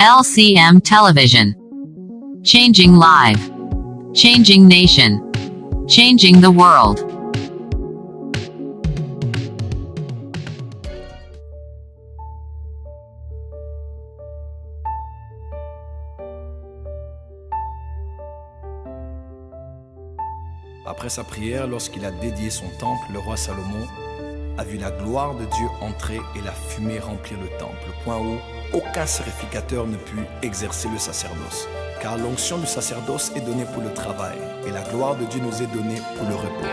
LCM Television. Changing life. Changing nation. Changing the world. Après sa prière, lorsqu'il a dédié son temple, le roi Salomon a vu la gloire de Dieu entrer et la fumée remplir le temple, au point où aucun sacrificateur ne put exercer le sacerdoce. Car l'onction du sacerdoce est donnée pour le travail et la gloire de Dieu nous est donnée pour le repos.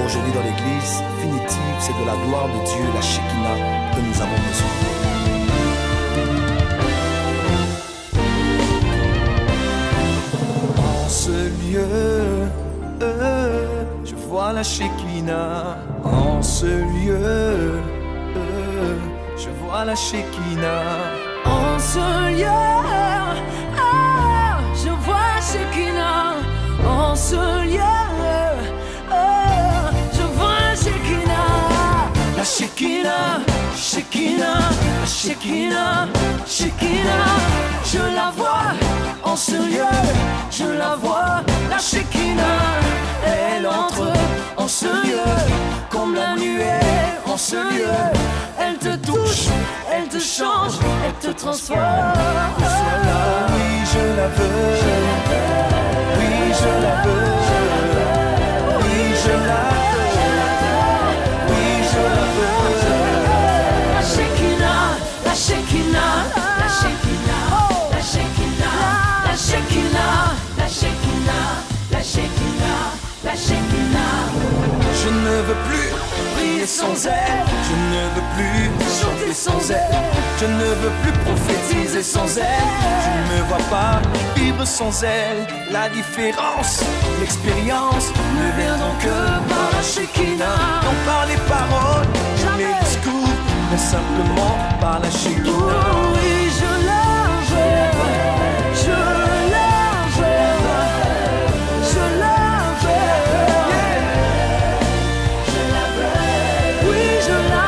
Aujourd'hui dans l'église, finitive, c'est de la gloire de Dieu, la Shekinah, que nous avons besoin. En ce lieu, je vois la Shekinah. En ce lieu, je vois la Shekinah. En ce lieu, je vois Shekinah. En ce lieu, je vois Shekinah. La Shekinah, Shekinah, la Shekinah, Shekinah. Je la vois en ce lieu, je la vois, la Shekinah. Elle entre en ce lieu, comme la nuée en ce lieu. Elle te touche, elle te change, elle te transforme. Sois là, oui je la veux, oui je la veux, oui je la veux, oui je la veux. La Shekinah, la Shekinah, la Shekinah, la Shekinah, la Shekinah, la Shekinah, la Shekinah, la Shekinah. Je ne veux plus prier sans elle, je ne veux plus chanter sans elle, je ne veux plus prophétiser sans elle, je ne me vois pas vivre sans elle. La différence, l'expérience ne vient donc que par la Shekinah, non par les paroles, les discours, mais simplement par la Shekinah. Oui, je la veux, je la veux, je la veux. Oui, je la veux. Oui, je la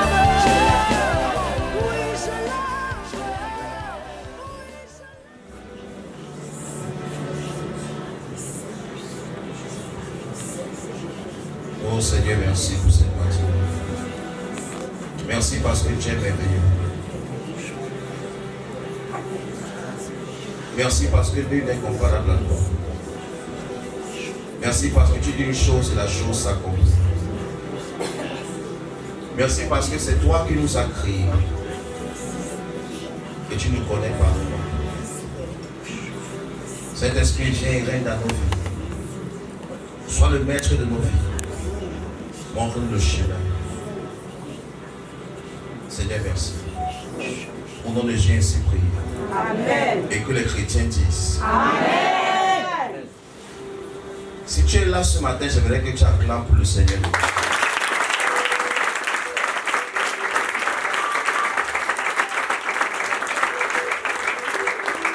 Oh Seigneur, merci pour cette matinée. Merci parce que tu es merveilleux. Merci parce que nul n'est comparable à toi. Merci parce que tu dis une chose et la chose s'accomplit. Merci parce que c'est toi qui nous as créés. Et tu nous connais parfaitement. Cet esprit vient et règne dans nos vies. Sois le maître de nos vies. Montre-nous le chemin. Seigneur, merci. Au nom de Jésus, ainsi prié. Amen. Et que les chrétiens disent. Amen. Si tu es là ce matin, j'aimerais que tu acclames pour le Seigneur.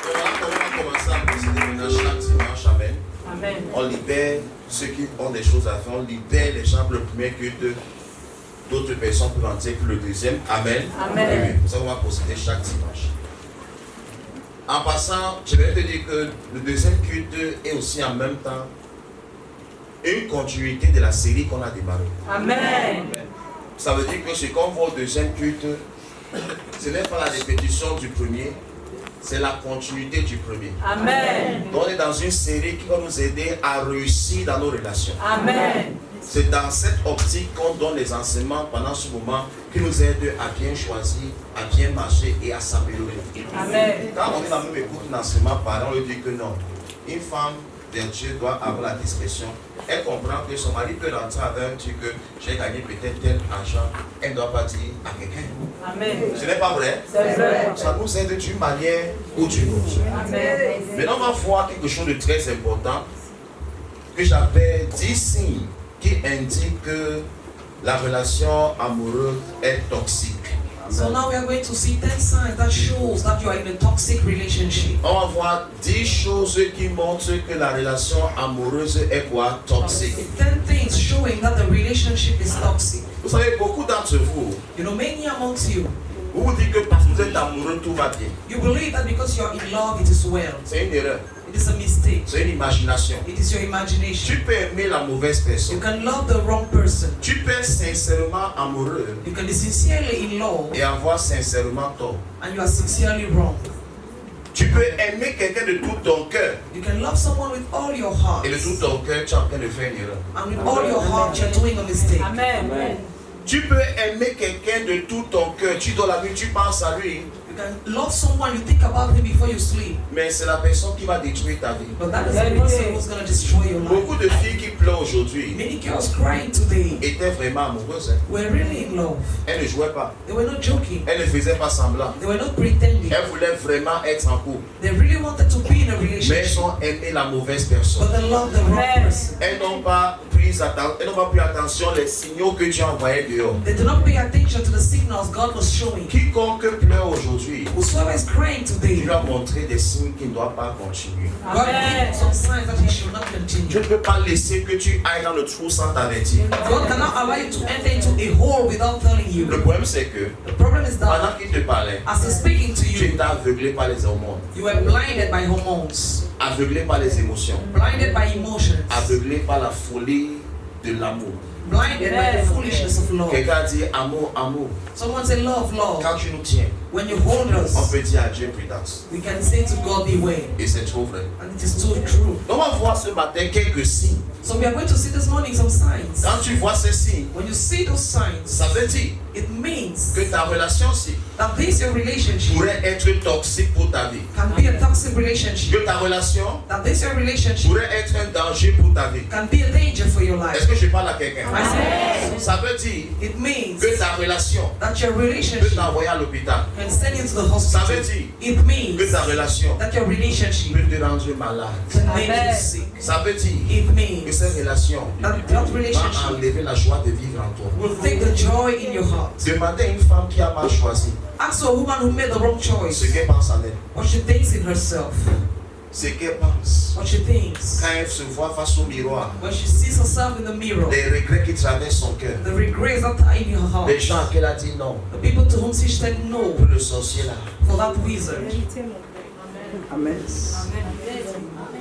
On va commencer à procéder maintenant chaque dimanche. Amen. Amen. On libère ceux qui ont des choses à faire. On libère les gens pour le premier culte. D'autres personnes peuvent en dire pour le deuxième. Amen. Amen. Oui, ça, on va procéder chaque dimanche. En passant, je vais te dire que le deuxième culte est aussi en même temps une continuité de la série qu'on a démarrée. Amen. Ça veut dire que ce qu'on voit au deuxième culte, ce n'est pas la répétition du premier, c'est la continuité du premier. Amen. Donc on est dans une série qui va nous aider à réussir dans nos relations. Amen. C'est dans cette optique qu'on donne les enseignements pendant ce moment qui nous aident à bien choisir, à bien marcher et à s'améliorer. Amen. Quand on est dans la même écoute d'enseignement, par on lui dit que non, une femme vertueuse doit avoir la discrétion. Elle comprend que son mari peut rentrer avec un truc que j'ai gagné peut-être tel argent. Elle ne doit pas dire à quelqu'un. Amen. Ce n'est pas vrai? C'est vrai. Ça nous aide d'une manière ou d'une autre. Amen. Maintenant, on va voir quelque chose de très important que j'appelle 10 signes qui indiquent que la relation amoureuse est toxique. So now we are going to see 10 signs that shows that you are in a toxic relationship. On va voir 10 choses qui montrent que la relation amoureuse est quoi? Toxique. 10 things showing that the relationship is toxic. Vous savez, beaucoup d'entre vous, You know, many amongst you, Vous vous dites que parce que vous êtes amoureux, tout va bien. You believe that because you are in love, it is well. C'est une erreur. It is a mistake. C'est une imagination. It is your imagination. Tu peux aimer la mauvaise You personne. can love the wrong person. Tu peux être sincèrement amoureux You can be sincerely in love et avoir sincèrement tort. and you are sincerely wrong. Tu peux aimer quelqu'un de tout ton cœur You can love someone with all your heart. et de tout ton cœur, tu es en train de faire une erreur. And with all your heart, you're doing a mistake. Amen. Tu peux aimer quelqu'un de tout ton cœur. Tu dors la nuit, tu penses à lui, You can love someone, you think about him before you sleep. mais c'est la personne qui va détruire ta vie. But that is the person who's going to destroy your life. Beaucoup de filles qui pleurent aujourd'hui Many girls crying today étaient vraiment amoureuses. Hein. were really in love. Elles ne jouaient pas. They were not joking. Elles ne faisaient pas semblant. They were not pretending. Elles voulaient vraiment être en couple. They really wanted to be in a Mais elles relationship. ont aimé la mauvaise personne. But they loved the wrong person. Elles n'ont pas pris attention les signaux que Dieu envoyait dehors. They did not pay attention to the signals God was showing. Quiconque pleure aujourd'hui, Whosoever is crying Dieu today, lui a montré des signes qui ne doivent pas continuer. God gave some signs that he should not Je continue. ne peux pas laisser que tu ailles dans le trou sans t'avertir. God cannot allow you to enter into a hole without telling you. Le problème c'est que The problem is that pendant qu'il te parlait, as he's speaking to tu you, étais aveuglé par les hormones, you were blinded by hormones, aveuglé par les émotions, blinded by emotions, aveuglé par la folie de l'amour. blinded by the foolishness of love. Quelqu'un a dit amour, amour. Someone say love, love. Quand tu nous tiens, When you hold on us, peut dire à Dieu prudence. we can say to God, beware. Et c'est trop vrai. And it is too true. On va voir ce matin quelques signes. So we are going to see this morning some signs. Quand tu vois ces signes, When you see those signs, ça veut dire it means que ta relation-ci that this your relationship pourrait être toxique pour ta vie. can be a toxic relationship. Que ta relation That this your relationship pourrait être un danger pour ta vie. can be a danger for your life. Est-ce que je parle à quelqu'un? I say, Ça veut dire it means que ta relation that your peut relationship t'envoyer à l'hôpital. can send you to the Ça hospital. veut dire It que means ta relation that your relationship peut te rendre malade. can make you sick. Ça veut dire It que means cette relation that va relationship enlever la joie de vivre en toi. will take the joy in your heart. Demandez à une femme qui a mal choisi Ask a woman who made the wrong ce choice qu'elle pense en elle, what she thinks in herself, ce qu'elle pense. what she thinks Quand elle se voit face au miroir, when she sees herself in the mirror, les regrets qui traversent son cœur, the regrets that are in her heart, les gens à qui elle a dit non, the people to whom she said no pour le sorcier là. for that wizard.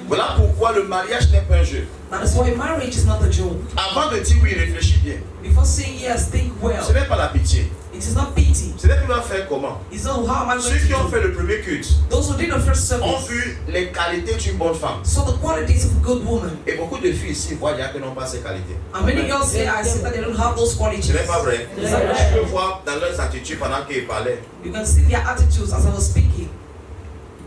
Voilà pourquoi le mariage n'est pas un jeu. That is why marriage is not a joke. Avant de dire oui, réfléchis bien. Before saying yes, think well. Ce n'est pas la pitié. It is not pity. Ce n'est pas tu vas faire comment. It's not how am I Ceux going qui ont to do. fait le premier culte Those who did the first ont service vu les qualités d'une bonne femme. saw the qualities of a good woman. Et beaucoup de filles ici voient déjà qu'elles n'ont pas ces qualités. And many girls say, I see that they don't have those qualities. Ce n'est pas vrai. Is that Tu right? peux voir dans leurs attitudes pendant qu'elles parlaient. You can see their attitudes as I was speaking.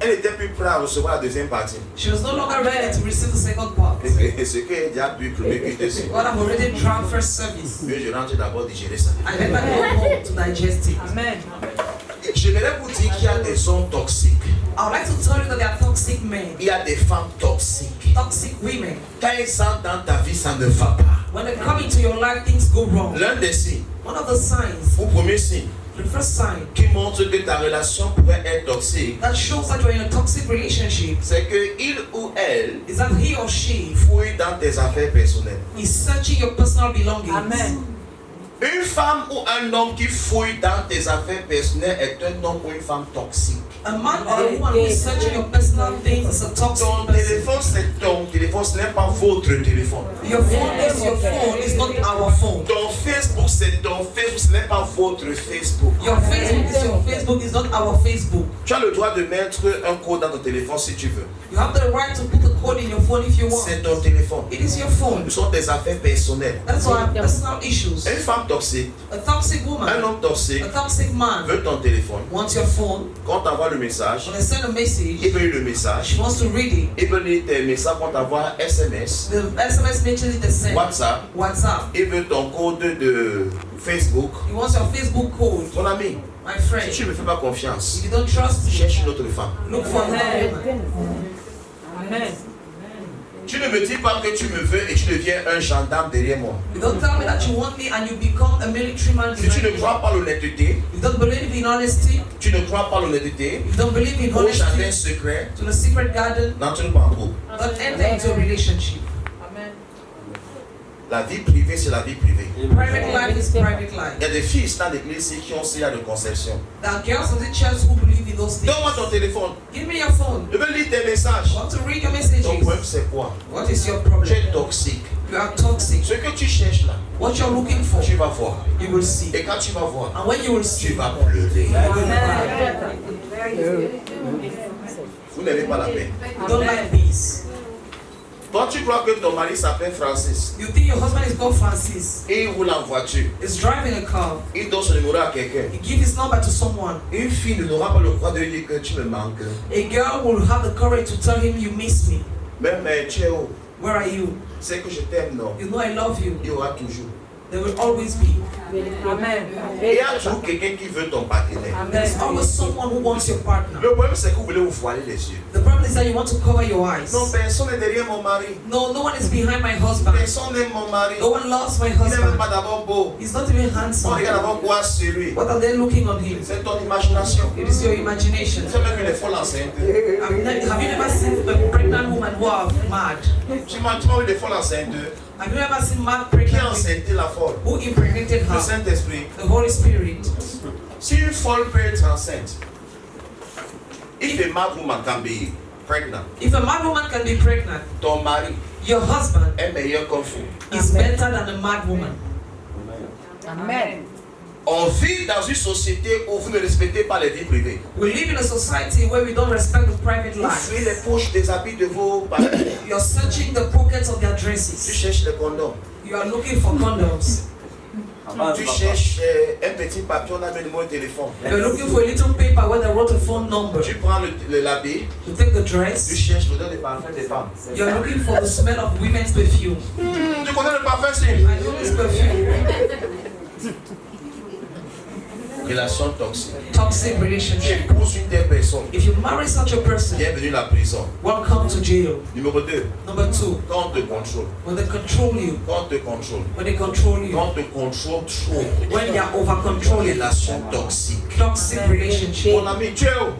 Elle n'était plus prête à recevoir la deuxième partie. She was no longer ready to receive the second part. Et ce qu'elle a déjà bu le premier culte ici. God, I've already tried first service. Mais je rentre d'abord digérer ça. I better go home to digest it. Amen. J'aimerais vous dire qu'il y a des hommes toxiques. I would like to tell you that there are toxic men, Il y a des femmes toxiques. toxic women. Quand ils entrent dans ta vie, ça ne va pas. When they come into your life, things go wrong. L'un des signes, One of the signs, ou premier signe, the first sign qui montre que ta relation pourrait être toxique, that shows that you're in a toxic relationship c'est que il ou elle is that he or she fouille dans tes affaires personnelles. is searching your personal belongings. Amen. Une femme ou un homme qui fouille dans tes affaires personnelles est un homme ou une femme toxique. A man or a woman who is searching your personal things is a toxic Ton person. téléphone, c'est ton téléphone, ce n'est pas votre téléphone. Your phone is your phone, it's not our phone. Ton Facebook, c'est ton Facebook, ce n'est pas votre Facebook. Your Facebook is your Facebook, it's not our Facebook. Tu as le droit de mettre un code dans ton téléphone si tu veux. You have the right to put a code in your phone if you want. C'est ton téléphone. It is your phone. Ce sont tes affaires personnelles. That's why personal issues. Une femme toxique, A toxic un woman, homme toxique a toxic man veut ton téléphone. wants your phone. Quand tu envoies le message, When they send a il message, veut lire le message. she wants to read it. Il veut lire tes messages quand tu envoies SMS, The SMS message they send. WhatsApp. WhatsApp. Il veut ton code de Facebook. He wants your Facebook code. Mon ami, My si friend, tu ne me fais pas confiance, if you don't trust me, cherche une autre femme. look for another woman. Amen. Tu ne me dis pas que tu me veux et tu deviens un gendarme derrière moi. You don't tell me that you want me and you become a military man. Si tu ne behind me. crois pas l'honnêteté, You don't believe in honesty. tu ne crois pas l'honnêteté, You don't believe in au jardin honesty. secret, To the secret garden, n'entre pas en groupe. don't enter into a relationship. Amen. La vie privée, c'est la vie privée. Private life is private life. Il y a des filles dans l'église ici qui ont ces de conception. There are girls in the church who believe in those things. Donne-moi ton téléphone. Give me your phone. Je veux lire tes messages. I want to read your Ton messages. problème, c'est quoi? What is your Tu problem? es toxique. You are toxic. Ce que tu cherches là, What you're looking for, tu vas voir. you will see. Et quand tu vas voir, And when you will tu see, vas pleurer. you Vous n'avez pas la paix. don't like peace. Toi, tu crois que ton mari s'appelle Francis. You think your husband is called Francis. Et il roule en voiture. He's driving a car. Il donne son numéro à quelqu'un. He gives his number to someone. Une fille n'aura pas le droit de lui dire que tu me manques. A girl will have the courage to tell him you miss me. Même tu es où? Where are you? C'est que je t'aime, non? You know I love you. Il y aura toujours. There will always be. Amen. Et il y a toujours quelqu'un qui veut ton partenaire. There's always someone who wants your partner. Le problème, c'est que vous voulez vous voiler les yeux. The problem is that you want to cover your eyes. Non, personne n'est derrière mon mari. No one is behind my husband. Personne n'aime mon mari. No one loves my Il n'est même husband. pas d'abord beau. He's not even On handsome. regarde d'abord quoi sur lui. What are they looking on him? C'est ton imagination. It is your imagination. Tu as même vu les folles enceintes. Have you never seen a pregnant woman who are mad? Tu m'as vu les folles enceintes. Have you ever seen mad Qui a pregnant women enceinté la folle? who impregnated Le her? Saint-Esprit. The Holy Spirit. Si une folle peut être enceinte, if a mad woman can be pregnant, If a mad woman can be pregnant, ton mari your husband est meilleur qu'un fou. is better than a mad woman. Amen. On vit dans une société où vous ne respectez pas les vies privées. We live in a society where we don't respect the private Vous fouillez les life. poches des habits de vos parents. You're searching the pockets of their Tu dresses. cherches les condoms. You are looking for condoms. Tu cherches un petit papier, on a mis le numéro de téléphone. You're looking for a little paper where they wrote a phone number. Tu prends l'habit, You take the tu dress. cherches l'odeur des parfums des femmes. You're looking for the smell of women's perfume. Tu connais le parfum, c'est I know this perfume. relation toxique. Toxic Tu relationship. épouses une telle personne. If you marry such a person, Bienvenue à la prison. welcome to jail. Numéro 2. Number two, Quand on te contrôle. when they control you, Quand on te contrôle. when they control you, Quand on te contrôle trop. when they are over controlling, Relation toxique. toxic relationship. Mon ami, tu es où?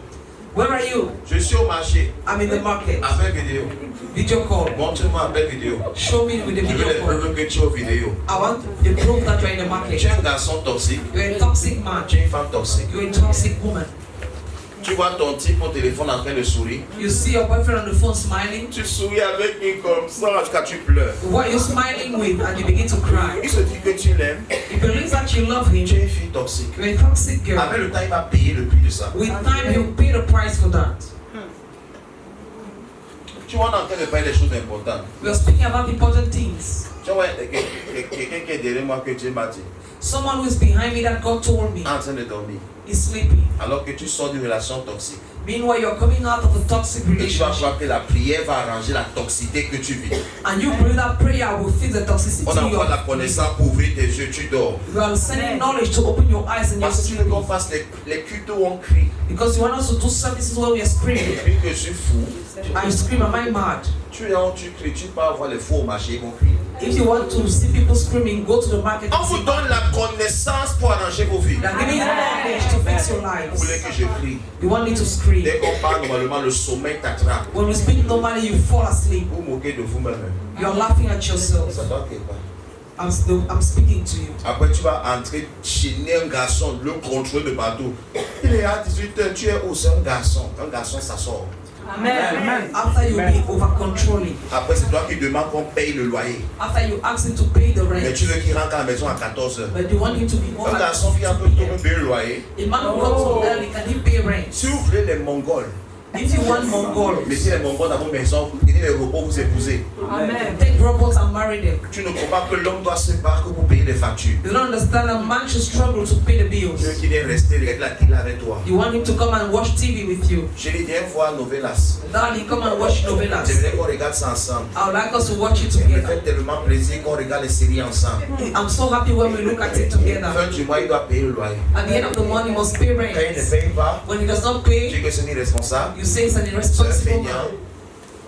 Where are you? Je suis au marché. I'm in the market. Appel vidéo. Video call. Montre-moi appel vidéo. Show me with the Je veux les video call. preuves que tu es aux vidéos. I want the proof that you're in the Tu market. es un garçon toxique. You're a toxic man. Tu es une femme toxique. You're a toxic woman. Tu vois ton type au téléphone en train de sourire. You see your boyfriend on the phone smiling. Tu souris avec lui comme ça jusqu'à tu pleures. What you're smiling with, and you begin to cry. Il se dit que tu l'aimes. He believes that you love Tu him. es une fille toxique. You're a toxic girl. Avec le temps, il va payer le prix de ça. With time, he'll pay the price for that. Tu vois, on est en train de parler des choses importantes. We are speaking about important things. Tu vois, quelqu'un qui est derrière moi que Dieu m'a dit, Someone who is behind me that God told me en train de dormir. is sleeping. Alors que tu sors d'une relation toxique. Meanwhile, you're coming out of a toxic Et tu vas relationship. croire que la prière va arranger la toxicité que tu vis. And you believe that prayer will fix the toxicity On envoie of la connaissance pour ouvrir tes yeux, tu dors. You are sending knowledge to open your eyes and your Parce que tu veux qu'on sleep. fasse les cultes où on crie. Because you want us to do services where we are screaming. Depuis que je suis fou, I scream, am I mad? tu es là où tu cries, tu peux voir les faux au marché, ils vont crier. If you want to see people screaming, go to the market. On and vous see. donne la connaissance pour arranger vos vies. They are giving you knowledge to fix your Vous voulez lives. que je crie. You want me to scream. Dès qu'on parle, normalement, le sommeil t'attrape. When we speak normally, you fall asleep. Vous moquez de vous-même. You are laughing at yourself. Ça doit quelque part. I'm speaking to you. Après, tu vas entrer, chaîner un garçon, le contrôler de partout. Il est à 18h, tu es où? C'est un garçon. Un garçon, ça sort. Amen. After you be over controlling, Après, c'est toi qui demandes qu'on paye le loyer. after you ask him to pay the Mais rent, tu veux qu'il rentre à la maison à 14h. but you want him to be home Un at garçon qui rentre 2 tôt p.m. peut payer le loyer. A man who comes home early, can he pay rent? Si vous voulez les Mongols, If you want Mongols, mettez les Mongols dans vos maisons, vous prenez les robots, vous épousez. Amen. take robots and marry them. Tu ne crois pas que l'homme doit se battre pour payer les factures. You don't understand a man should struggle to pay the Tu veux bills. qu'il vienne rester regarder la télé avec toi. You want him to come and watch TV with you. Chérie, viens voir Novelas. Darling, come and watch novelas. J'aimerais qu'on regarde ça ensemble. I would like us to watch it Ça me together. fait tellement plaisir qu'on regarde les séries ensemble. I'm so happy when we look at it together. Fin du mois, il doit payer le loyer. At the end of the month, he must pay Quand il ne rent. paye pas, When he does not tu pay, dis que c'est un irresponsable, you say it's an c'est un irresponsible feignant. man.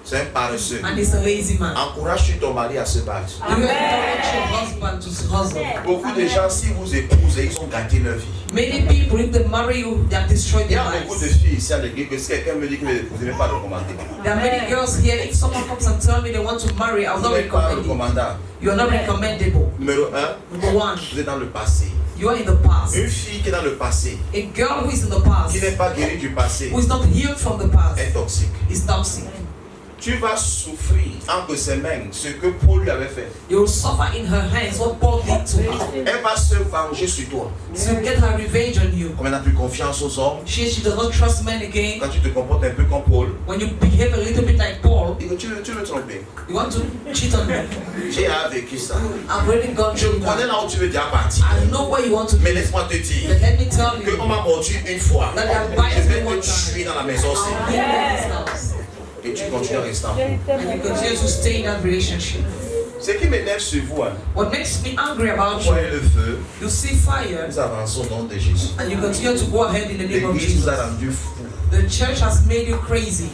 C'est un paresseux. and he's a lazy man. Encourage-tu ton mari à se battre. Do you encourage your husband to hustle? Beaucoup de gens, si vous épousez, ils ont gâté leur vie. Many people, if they marry you, they have destroyed Il y their a beaucoup de lives. filles ici à l'église que si quelqu'un me dit que vous n'aimez pas le commander. There are many girls here, if someone comes and tells me they want to marry, I will Vous not n'êtes pas recommend you. recommandable. You are not recommendable. Numéro 1, Number one, vous êtes dans le passé. you are in the past. Une fille qui est dans le passé, A girl who is in the past, qui n'est pas guérie du passé, who is not healed from the past, est toxique. is toxic. Tu vas souffrir entre ses mains ce que Paul lui avait fait. You will suffer in her hands what Paul did to her. Elle va se venger sur toi. To get her revenge on you. Comme elle n'a plus confiance aux hommes, She does not trust men again. quand tu te comportes un peu comme Paul, When you behave a little bit like Paul, tu veux tromper. you want to cheat on me. J'ai vécu ça. I've already gone Je through connais that. là où tu veux déjà partir. I know what you want to Mais do. laisse-moi te dire But let me tell you, qu'on m'a mordu une fois. that I Je bite vais me one te time. tuer dans la maison aussi. I'll kill you in this house. Et tu continues à rester en couple. And you continue to stay in that relationship. Ce qui m'énerve sur vous, hein, What makes me angry about vous you, voyez le feu, you see fire, vous avancez au nom de Jésus. and you continue to go ahead in the name of L'église Jesus. vous a rendu fou. The church has made you crazy.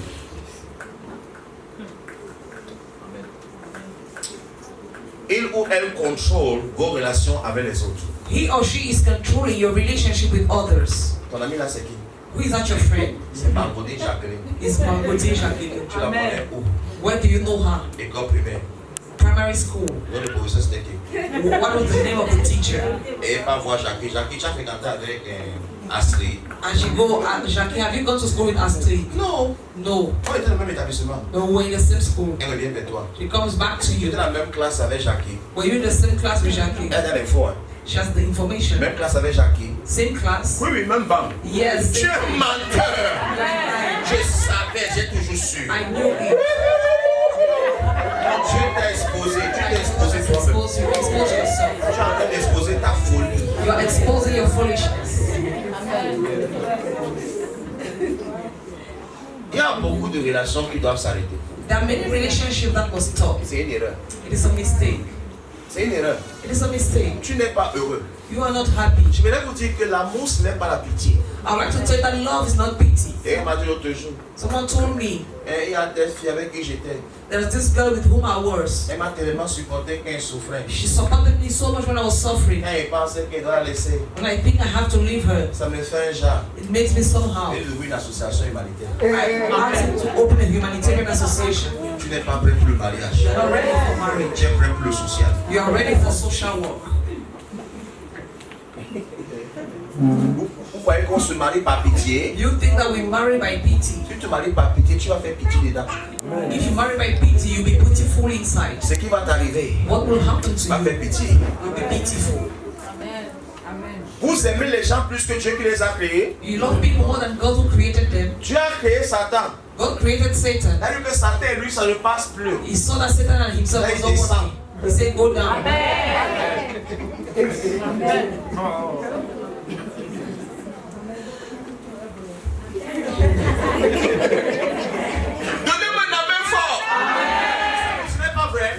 Il ou elle contrôle vos relations avec les autres. He or she is controlling your relationship with others. Ton ami là, c'est qui? Who is that your friend? C'est Margot-Dé Jacqueline. It's Margote Jacqueline. Tu la connais où? Where do you know her? École primaire. Primary school. Le nom du professeur c'était qui? What was the name of the teacher? Et pas voir Jackie. Jackie, tu as fréquenté avec Astrid. And she go, Jackie, have you gone to school with Astrid? Non. No. On était dans le même établissement. No, we're in the same school. Elle revient vers toi. She comes back to Tu you. étais dans la même classe avec Jackie. Were you in the same class with Jackie? Elle a l'info. Hein. She has the information. Même classe avec Jackie. Same class? Oui, oui, même banque. Yes. Tu es menteur. Je savais, j'ai toujours su. I knew it. Quand Dieu t'a exposé, tu t'es exposé toi-même. Expose you. Expose yourself. Tu es en train d'exposer ta folie. You are exposing your foolishness. Il y a beaucoup de relations qui doivent s'arrêter. There are many relationships that must stop. C'est une erreur. It is a mistake. C'est une erreur. It is a mistake. Tu n'es pas heureux. You are not happy. Je voudrais vous dire que l'amour, ce n'est pas la pitié. I would like to tell you that love is not pity. Et il m'a dit l'autre jour, Someone told me il y a des filles avec qui j'étais. there's this girl with whom I was. Elle m'a tellement supporté quand elle souffrait. She supported me so much when I was suffering. Quand elle pensait qu'elle doit la laisser, When I think I have to leave her, ça me fait un genre. it makes me somehow. Elle ouvre une association humanitaire. I asked him to open a humanitarian association. Tu n'es pas prêt pour le mariage. You are not ready for marriage. Tu es prêt pour le social. You are ready for social work. Vous croyez qu'on se marie par pitié? You think that we marry by pity. Si tu te maries par pitié, tu vas faire pitié dedans. If you marry by pity, you'll be pitiful inside. Ce qui va t'arriver, What will happen tu to vas you? faire pitié. You'll be pitiful. Vous aimez les gens plus que Dieu qui les a créés. You love people more than God who created them. Dieu a créé Satan. God created Satan. C'est-à-dire que Satan et lui, ça ne passe plus. He saw that Satan and himself was not working. He said, go down. Donnez-moi un amen fort. Ce n'est pas vrai.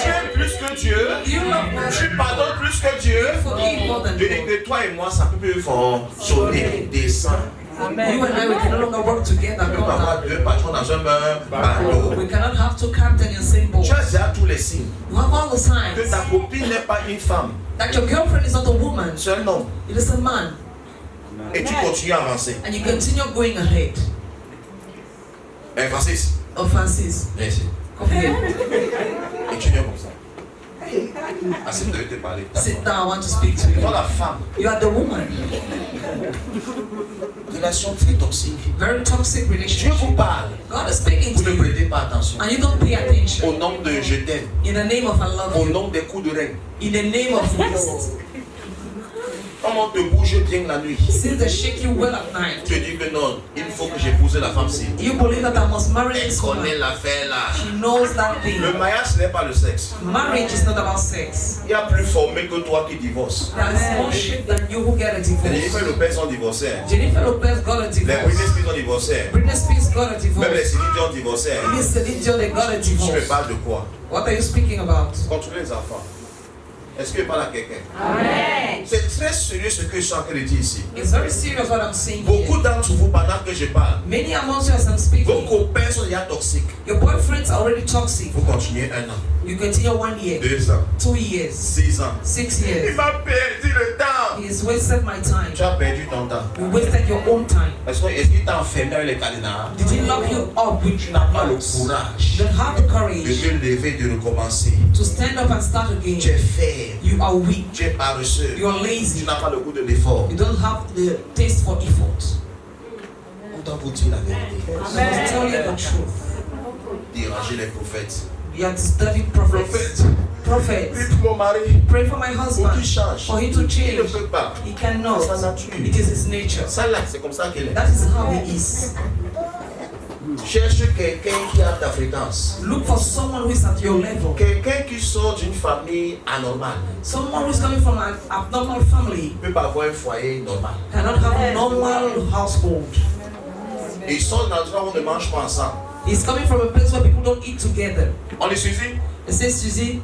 Tu aimes plus que Dieu. You love God. Tu pardonnes plus que Dieu. Forgive more than Je dis God. que toi et moi, ça peut plus fonctionner. Descends. You and I, we can no longer work together. On peut Come pas avoir down. deux patrons dans un même bateau. We cannot have two captains in the same boat. Tu as déjà tous les signes. You have all the Que signs ta copine n'est pas une femme. that your girlfriend is not a woman. C'est un homme. It is a man. Et tu continues à avancer. And you continue going ahead. Francis, Oh, Francis, viens ici. come here. Et tu viens comme ça. Assez de te parler. Sit down. I want to speak to Toi, you. la femme, You are the woman. relation très toxique. Very toxic Dieu relationship. vous parle. God is speaking Vous to ne you. prêtez pas attention. And you don't pay attention. Au nom de je t'aime. In the name of I love Au you. nom des coups de reine. In the name of lust. Comment te bouge bien la nuit? Since they shake you well at night. Tu dis que non, il faut que j'épouse la femme ci. You believe that I must marry Elle this connaît woman. l'affaire là. She knows that thing. Le mariage, ce n'est pas le sexe. Marriage is not about sex. Il y a plus formé que toi qui divorce. There is more shit than you who get a Les divorce. Jennifer Lopez ont divorcé. Jennifer Lopez got a Les Britney divorce. Spears ont divorcé. Britney Spears got a Même les divorce. Céline Dion ont divorcé. Miss Celine Dion, they got a Tu me divorce. parles de quoi? What are you speaking about? Contrôler les enfants. Est-ce que je parle à quelqu'un? Amen. C'est très sérieux ce que je suis en train de dire ici. It's very serious what I'm saying Beaucoup here. d'entre vous, pendant que je parle, Many amongst you as I'm vos speaking, copains sont déjà toxiques. your boyfriends are already toxic. Vous continuez 1 an, You continue 1 year, 2 ans, 2 years, 6 ans. 6 Il years. m'a perdu le temps. He has wasted my time. Tu as perdu ton temps. You wasted your own time. Est-ce qu'il t'a enfermé avec les cadenas? Did he lock you up with Tu n'as pas le locks? You courage don't have the de courage te lever, de recommencer. to stand up and start Tu es again. faible, You are weak. tu es paresseux, You are tu lazy. n'as pas le goût de l'effort. You don't have the taste for effort. On doit vous dire la vérité. I must tell you the truth. Déranger les prophètes. You are disturbing prophets. Prophète, Prophets. prie pour mon mari, Pray for my pour husband. qu'il change. For him to Il ne change. peut pas. He cannot. C'est sa nature. It is his nature. Ça là, c'est comme ça qu'elle est. That is how he is. Cherche quelqu'un qui a ta fréquence. Look for someone who is at your level. Quelqu'un qui sort d'une famille anormale. Someone who is coming from an abnormal family Ne peut pas avoir un foyer normal. cannot have a normal household. Ils sont dans un endroit où on ne mange pas ensemble. He's coming from a place where people don't eat together. On les suit. He says, Susie,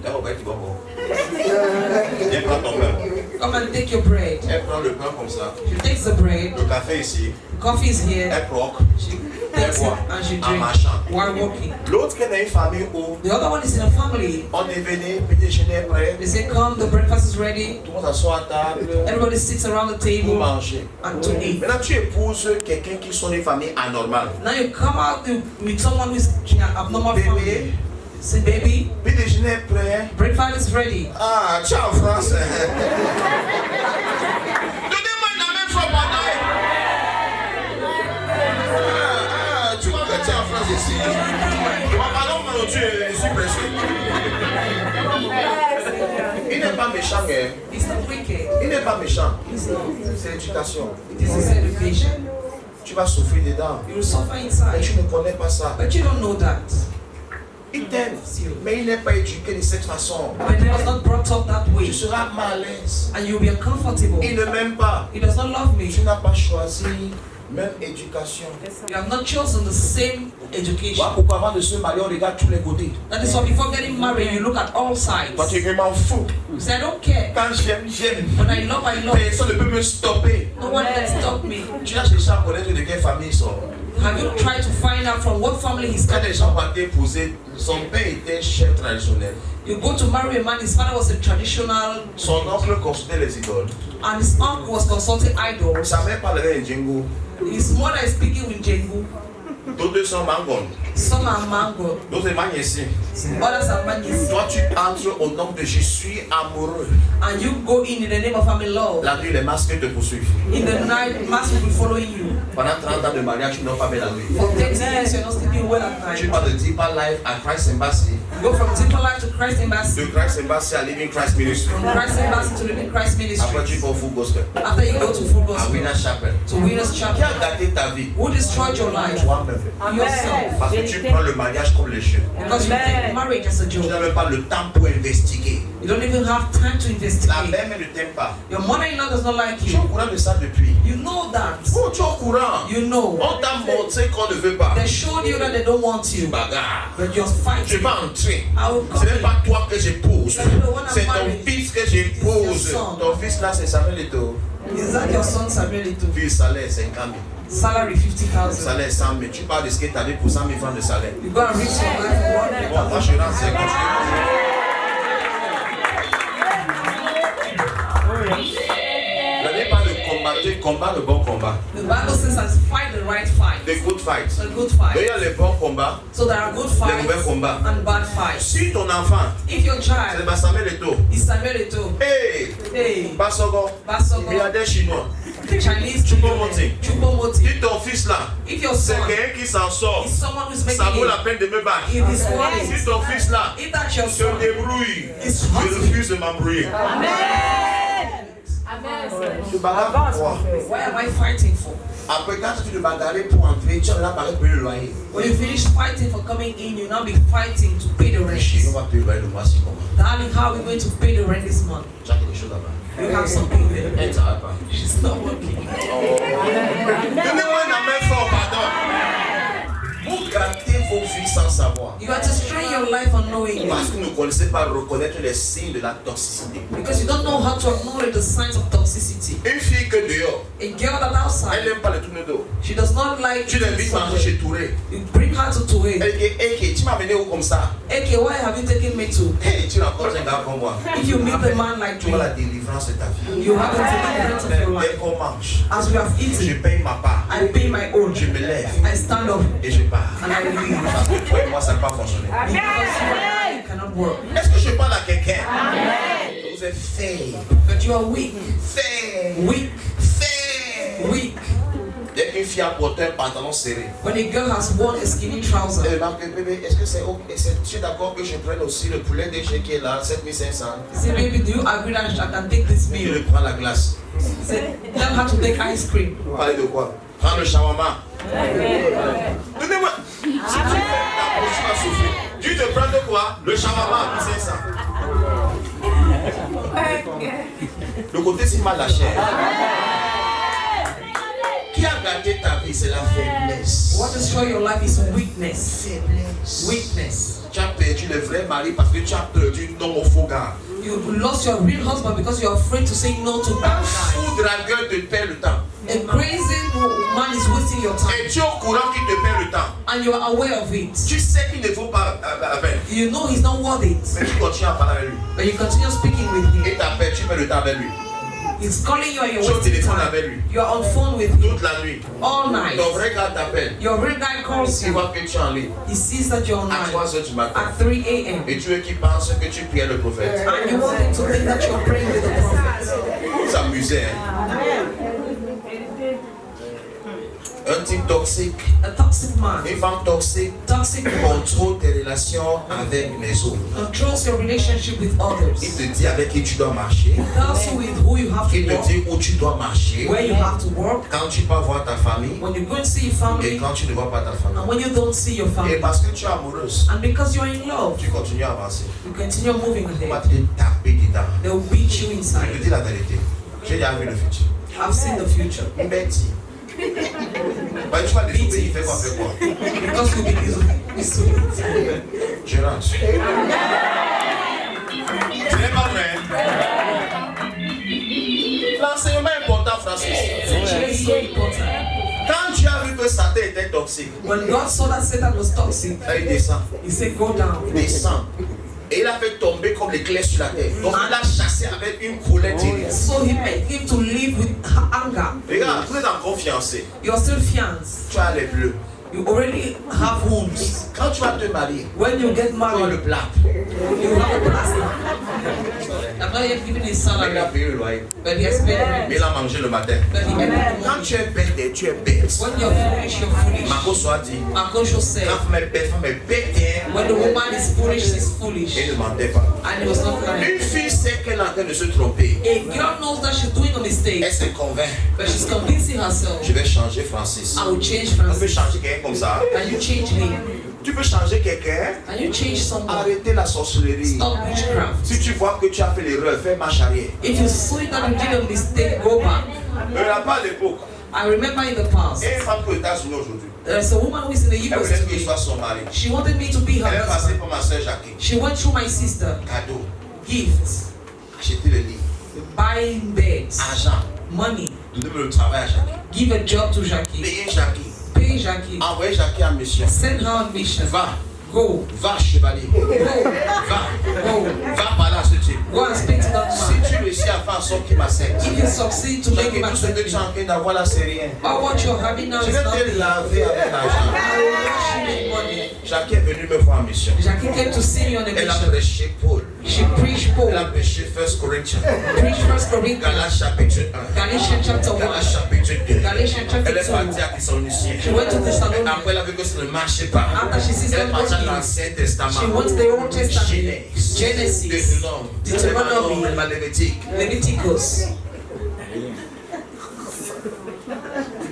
Viens prendre ton pain. come and take your bread. Elle prend le pain comme ça. She takes the bread. Le café ici. Coffee is here. Elle croque. She takes it and she En drinks marchant. while walking. L'autre qui est dans une famille où The other one is in a family. on est venu, petit déjeuner est prêt. They say, come, the breakfast is ready. Tout le monde s'assoit à table Everybody sits around the pour table manger. and to eat. Maintenant, tu épouses quelqu'un qui sont d'une famille anormale. Now you come out with someone who is in an abnormal family. Bébé, Say, baby, petit déjeuner est prêt. breakfast is ready. Ah, tu es en France. Donnez-moi la même fois pendant. Tu vois que tu es en France ici. Pardon, je suis pressé. Il n'est pas méchant, hein. It's not wicked. Il n'est pas méchant. It's not. C'est l'éducation. It is his education. Tu vas souffrir dedans. You will suffer Mais inside. tu ne connais pas ça. But you don't know that. Il t'aime, mais il n'est pas éduqué de cette façon. But he was not brought up that way. Tu seras mal à l'aise. And you'll be uncomfortable. Il ne m'aime pas. He does not love me. Tu n'as pas choisi même éducation. You have not chosen the same education. Voilà pourquoi avant de se marier, on regarde tous les côtés. That is why before getting married, you look at all sides. Toi, tu m'en fous. You say, I don't care. Quand j'aime, j'aime. When I love, I love. Personne ne peut me stopper. No one can stop me. Tu as cherché à connaître de quelle famille ils sont. Have you tried to find out from what family he's Quand coming les gens from? partaient épouser, son père était chef traditionnel. You go to marry a man, his father was a traditional, Son oncle consultait les idoles. and his uncle was consulting idols. Sa mère parlait en djingo. His mother is speaking with Jengu. D'autres sont mangon. Some are mango, D'autres magnésiens. others are manis. Toi, tu entres au nom de je suis amoureux. And you go in the name of family love. La nuit, les masques te poursuivent. In the night, mass will be following you. Pendant 30 ans de mariage, tu n'as pas bien la nuit. For 30 years, you're not sleeping well at Tu night. vas de Deeper Life à Christ Embassy. You go from Deeper Life to Christ Embassy, De Christ Embassy à Living Christ Ministry. from Christ Embassy to Living Christ Après, tu Ministry. vas au Full Gospel. After you go to Full À Gospel, Winner Chapel. to Winners Qui a Chapel. gâté ta vie? Who destroyed your life? Toi-même. Yourself. Parce que tu prends le mariage comme le jeu. Because you take marriage as a Tu joke. n'as même pas le temps pour investiguer. You don't even have time to La investigate. mère ne t'aime pas. Your mother-in-law does not like Tu es au you. courant de ça depuis. You know that. Oh, tu es au courant. You know. On t'a montré qu'on ne veut pas. They showed you that they don't want Tu you. bagarres. But you're Je fighting. vais entrer. I will Ce come n'est in. pas toi que j'épouse. C'est ton fils que j'épouse. Ton fils là, c'est Samuel Eto'o. Is that your son Samuel Eto'o? Fils salaire 50 000. Salary 50,000. Salaire 100 000. Tu parles de ce que tu avais pour 100 000 francs de salaire. You go and reach your life for Bon, moi je rentre, c'est continue. La Bible parle de combat le bon combat. The Bible says, "Let's fight the right fight." Des good fights. A good Il fight. y a les bons combats. So there are good Les fights mauvais combats. and bad fights. Si ton enfant, If your c'est child Samuel Eto'o. is Samuel Eto'o, Hey, hey, Basogo, Basogo, milliardaire chinois. Chinese Choupo-Moting. Choupo-Moting. Dis ton fils là, If your c'est son quelqu'un qui s'en sort. is someone who's Ça making vaut la it, peine de me battre. it is worth Si it. ton fils là If that's your se son, débrouille, It's je refuse de m'embrouiller. Tu bagarres pour quoi? why am I fighting for? Après, quand tu te bagarrer pour entrer, tu vas payer le loyer. When you finish fighting for coming in, you'll now be fighting to pay the rent. On va payer le loyer le mois-ci comment? Darling, how are we going to pay the rent this month? Tu as quelque chose là-bas. You have something there. Elle ne s'arrête pas. She's not working. Donnez-moi la main fort, pardon. Vous gâtez vos vies sans savoir. You are destroying your life unknowingly. Parce que vous ne connaissez pas reconnaître les signes de la toxicité. Because you don't know how to acknowledge the signs of toxicity. Une fille que dehors, A girl that elle outside, n'aime pas le tourner d'eau. she does not like Tu l'invites à manger chez Touré. You bring her to Touré. Elle dit, hey, tu m'as amené où comme ça? Okay, why have you taken me to? Hey, tu rencontres un gars comme moi. If you meet a man like Tu vois la me, délivrance de ta vie. you have a deliverance of your Dès life. qu'on mange, As we have je eaten, paye ma part. I pay my own. Je me lève I stand up et je pars. and I leave. Parce que toi et moi, ça n'a pas fonctionné. Because you and I cannot work. Est-ce que je parle à quelqu'un? Vous êtes faible. But you are weak. Faible. Weak. Faible. Weak. Dès qu'une fille a porté un pantalon serré, When a girl has worn a skinny trouser, elle remarque, bébé, est-ce que c'est ok? Tu es d'accord que je prenne aussi le poulet DG qui est là, 7500? say, baby, do you agree that I can take this Je meal? le prends la glace. Say, tell her to take ice cream. Vous parlez de quoi? Prends le shawarma. Donnez-moi. Si tu fais ta bouche, tu vas souffrir. Tu te prends de quoi? Le shawarma à 1500. Le côté si mal la chair. Qui a gardé ta vie? C'est la faiblesse. What destroy your life is weakness. Faiblesse. Weakness. Tu as perdu le vrai mari parce que tu as perdu non au faux gars. You lost your real husband because you're afraid to say no to Un that guy. fou dragueur te perd le temps. A crazy man is wasting your time, Et tu es au courant qu'il te perd le temps. and you are aware of it. Tu sais qu'il ne faut pas la peine. You know he's not worth it, Mais tu continues à parler avec lui. but you continue speaking with him. Et t'appelles, tu perds le temps avec lui. He's calling you and you're Tu es au wasting téléphone time. avec lui. You're on phone with him Toute la nuit. all night. Ton vrai gars t'appelle. Your real guy calls Il you. voit que tu es en ligne. He sees that you're À online 3h du matin. at 3 a.m. Et tu veux qu'il pense que tu priais le prophète. and you want him to think that you're praying with the prophet. Vous amusez, hein? Un type toxique, A toxic man, une femme toxique toxic man contrôle tes relations avec les autres. controls your relationship with others. Il te dit avec qui tu dois marcher. Tells you with who you have Il to te work, dit où tu dois marcher. where you have to work, Quand tu vas voir ta famille when you go and see your et family, quand tu ne vois pas ta and famille. when you don't see your Et family. parce que tu es amoureuse, And because you're in love, tu continues à avancer. you continue moving On va ahead. te taper dedans. They will beat you Je te inside. dis la vérité. J'ai déjà vu le futur. I've seen the future. Betty. Bah, tu vas désobéir, il fait quoi, fait quoi? Because you'll be disobedient. Je rentre. Ce n'est pas vrai. L'enseignement est important, Francis. Teaching is so important. Quand tu as vu que Satan était toxique, When God saw that Satan was toxic, là, il descend. He said, go down. Il descend. Et il a fait tomber comme l'éclair sur la terre. Donc il l'a chassé avec une colère terrible. So He made him to live with anger. Regarde, vous êtes encore fiancés. You're still fiancé. Tu as les bleus. You already have wounds. Quand tu vas te marier, When you get tu as le married, plat. you have a plastic. I'm not yet giving his Mais il a salary, payé le loyer. but he has paid Mais rent. il a mangé le matin. But he ate the Quand money. tu es bête, tu es bête. When you're foolish, you're foolish. Marco soit dit, Marcos said, la femme est bête, hein. when the woman is foolish, she's Et foolish. ne mentait pas. And he was not lying. Une fille sait qu'elle est en train de se tromper. A girl knows that she's doing a mistake, Elle se convainc. but she's convincing herself, Je vais changer Francis. I will change Tu peux Francis. changer quelqu'un comme ça. Can you change him? Tu peux changer quelqu'un. Can you change someone? Arrêtez la sorcellerie. Stop witchcraft. Si tu vois que tu as fait l'erreur, fais marche arrière. If you see that you did a mistake, go back. Ne l'a pas à l'époque. I remember in the past, Et une femme aux États-Unis aujourd'hui. there's a woman who is in the Elle US voulait qu'il today. soit son mari. She wanted me to be her Elle est passée husband. par ma soeur Jackie. She went through my sister. Cadeau. Gifts, Acheter le lit. buying beds, Argent. money, Donner le travail à Jackie. give a job to Jackie, Payer Jackie. pay Jackie, Envoyer Jackie en mission. send her on mission. Va. Go, Va, chevalier. go, Va. go, Va parler à ce type. go and speak to that Si man. tu réussis à faire en sorte qu'il m'accepte. If you succeed to make Jackie, him tout ce que accept tu es you, en train d'avoir là, c'est rien. all what you're having now Je is vais te nothing. laver avec l'argent. I will wash you with money. Jackie est venue me voir en mission. Jackie came to see me on a Elle a mission. prêché Paul. She preached Paul, Elle a prêché 1 Corinthiens. preached First Corinthians, Galates chapitre 1. Galatians chapter 1, Galates chapitre 2. Galatians chapter Elle est partie 2. à Thessaloniciens. She went to Thessalonians. Après, elle a vu que ça ne marchait pas. After she sees Elle est them partie à working, l'Ancien Testament. she went to the Old Testament, Genèse. Genesis, Deutéronome. Deuteronomy, La Lévitique. Leviticus.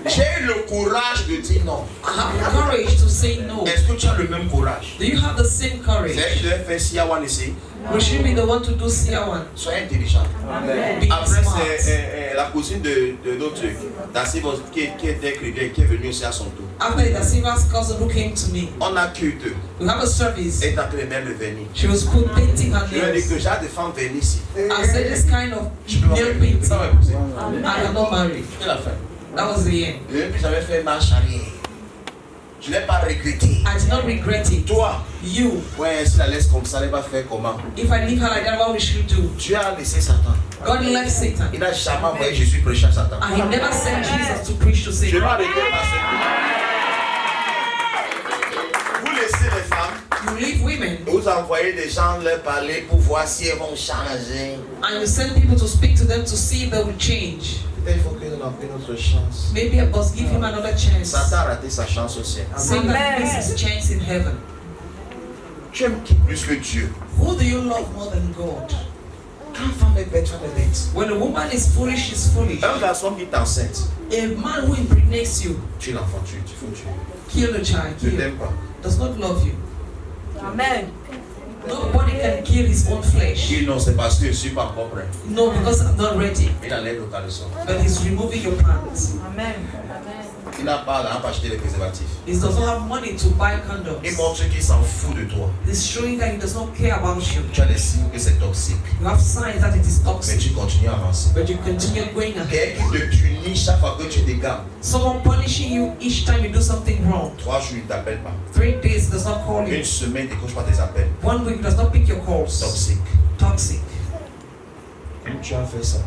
J'ai eu le courage de dire non. I have courage to say no? Est-ce que tu as le même courage? Do you have the same courage? C'est elle qui devait faire Siawan ici. Will she be the one to do CR1? Soyez intelligent. Be Après, smart. c'est la cousine de notre d'Assivos qui était chrétienne, qui est venue aussi à son tour. After the Siva's cousin who came to me, On a culte. we have a service. Elle est en train de mettre le vernis. She was put painting her Je lui ai dit nails. que j'ai des femmes vernis ici. I said this kind of Je peux pas nail m'épouser. painting. Ça va m'épouser. I cannot marry. C'est la fin. That was the end. Je n'ai plus jamais fait marche arrière. Je n'ai pas regretté. I did not regret it. Toi, You, ouais, si la laisse comme ça, elle va faire comment? if I leave her like that, what will she do? Dieu a laissé Satan. God left Satan. Il n'a jamais envoyé Jésus prêcher à Satan. And he never sent Jesus to preach to Je Satan. vais arrêter parce que vous laissez les femmes, You leave women vous envoyez des gens leur parler pour voir si elles vont changer. and you send people to speak to them to see if they will change. Peut-être il faut que nous leur donnions notre chance. Maybe I must give him another chance. Satan a raté sa chance au ciel. Satan missed his chance in heaven. Tu aimes qui plus que Dieu? Who do you love more than God? Quand une femme est bête, femme est bête. When a woman is foolish, she's foolish. Un garçon qui t'enceinte, A man who impregnates you, tu l'enfant, tu faut tuer. kill the child, Ne kill, t'aime pas. does not love you. Amen. Nobody can kill his own flesh. Il non, c'est parce que je ne suis pas encore prêt. No, because I'm not ready. Il enlève le caleçon. But he's removing your pants. Amen. Il n'a pas l'argent pour acheter les préservatifs. He does not have money to buy condoms. Il montre qu'il s'en fout de toi. He's showing that he does not care about you. Tu as des signes que c'est toxique. You have signs that it is Mais toxic, tu continues à avancer. but you continue going ahead. Quelqu'un qui te punit chaque fois que tu dégames. Someone punishing you each time you do something wrong. 3 jours, il ne t'appelle pas. 3 days does not call you. Une semaine, il ne décroche pas tes appels. 1 week does not pick your calls. Toxique. Toxic. Comme tu as fait ça.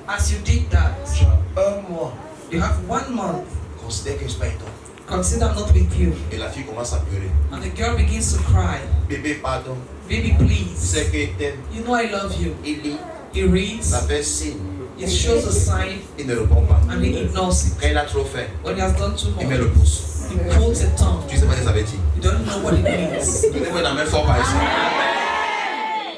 As you did that, Tu as 1 mois. you have 1 month. Considère que je ne suis pas avec toi. Consider I'm not with you. Et la fille commence à pleurer. And the girl begins to cry. Bébé, pardon. Baby, Tu please. sais qu'il t'aime. You know I love you. Il lit. He reads, Ça fait signe. it shows a sign, Il ne répond pas. and he ignores it. Quand il a trop fait, When he has done too il met much, le pouce. he pulls the tongue. Tu sais pas ce que ça veut dire. You don't know what it means. Donnez-moi la main fort par ici.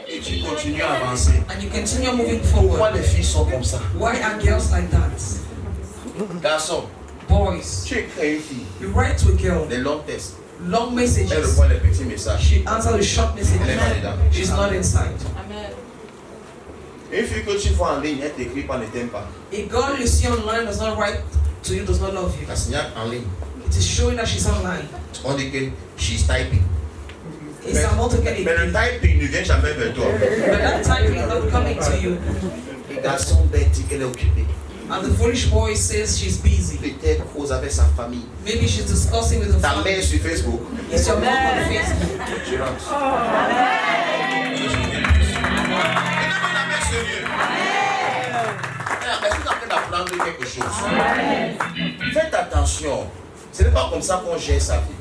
Et tu continues à avancer. And you continue moving Pourquoi forward. les filles sont comme ça? Why are girls like that? Garçon, Boys, tu écris une fille, you write to a girl, des longs textes. long Elle messages. reprend les petits messages. She answers the short Elle est pas messages. dedans. She's not inside. Amen. Une fille que tu vois en ligne, elle t'écrit pas, ne t'aime pas. A girl you see online does not write to you, does not love you. La signale en ligne. It is showing that she's online. On dit que she's typing. It's about to get Mais le it. typing ne vient jamais vers toi. But that typing is not coming to you. Le garçon bête dit qu'elle est occupée. And the foolish boy says she's busy. Peut-être cause avec sa famille. Maybe she's discussing with the Ta family. mère sur Facebook. Is your mom on Facebook? Tu rentres. Donnez-moi la main sérieux. Est-ce que tu es en train d'apprendre quelque chose? Faites attention. Ce n'est pas comme ça qu'on gère sa vie.